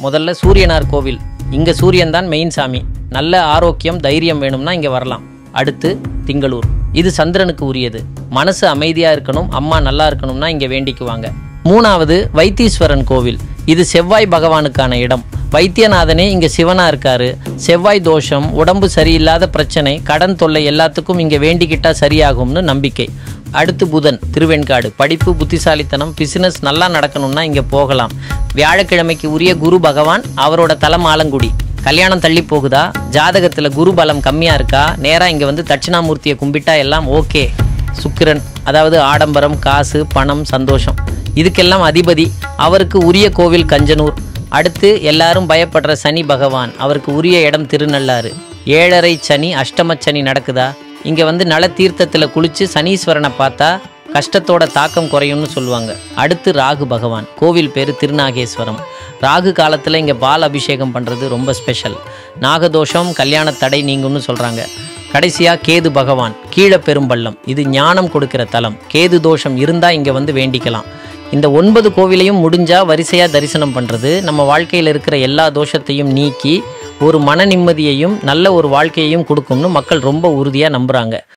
முதல்ல சூரியனார் கோவில். இங்க சூரியன் தான் மெயின் சாமி. நல்ல ஆரோக்கியம் தைரியம் வேணும்னா இங்க வரலாம். அடுத்து திங்களூர். இது சந்திரனுக்கு உரியது. மனசு அமைதியா இருக்கணும், அம்மா நல்லா இருக்கணும்னா இங்க வேண்டிக்குவாங்க. மூணாவது வைத்தீஸ்வரன் கோவில். இது செவ்வாய் பகவானுக்கான இடம். வைத்தியநாதனே இங்க சிவனா இருக்காரு. செவ்வாய் தோஷம், உடம்பு சரியில்லாத பிரச்சனை, கடன் தொல்லை எல்லாத்துக்கும் இங்க வேண்டிக்கிட்டா சரியாகும்னு நம்பிக்கை. அடுத்து புதன், திருவெண்காடு. படிப்பு, புத்திசாலித்தனம், பிசினஸ் நல்லா நடக்கணும்னா இங்க போகலாம். வியாழக்கிழமைக்கு உரிய குரு பகவான், அவரோட தலம் ஆலங்குடி. கல்யாணம் தள்ளி போகுதா, ஜாதகத்துல குரு பலம் கம்மியா இருக்கா, நேரா இங்க வந்து தட்சிணாமூர்த்தியை கும்பிட்டா எல்லாம் ஓகே. சுக்கிரன், அதாவது ஆடம்பரம், காசு, பணம், சந்தோஷம், இதுக்கெல்லாம் அதிபதி. அவருக்கு உரிய கோவில் கஞ்சனூர். அடுத்து எல்லாரும் பயப்படுற சனி பகவான், அவருக்கு உரிய இடம் திருநள்ளாறு. 7.5 சனி, அஷ்டம சனி நடக்குதா, இங்க வந்து நல தீர்த்தத்தில் குளிச்சு சனீஸ்வரனை பார்த்தா கஷ்டத்தோட தாக்கம் குறையும்னு சொல்லுவாங்க. அடுத்து ராகு பகவான், கோவில் பேர் திருநாகேஸ்வரம். ராகு காலத்தில் இங்கே பால் அபிஷேகம் பண்ணுறது ரொம்ப ஸ்பெஷல். நாகதோஷம், கல்யாண தடை நீங்கும்னு சொல்கிறாங்க. கடைசியாக கேது பகவான், கீழே பெரும்பள்ளம். இது ஞானம் கொடுக்கிற தலம். கேது தோஷம் இருந்தால் இங்கே வந்து வேண்டிக்கலாம். இந்த 9 கோவிலையும் முடிஞ்சால் வரிசையாக தரிசனம் பண்ணுறது நம்ம வாழ்க்கையில் இருக்கிற எல்லா தோஷத்தையும் நீக்கி ஒரு மன நிம்மதியையும் நல்ல ஒரு வாழ்க்கையையும் கொடுக்கும்னு மக்கள் ரொம்ப உறுதியாக நம்புகிறாங்க.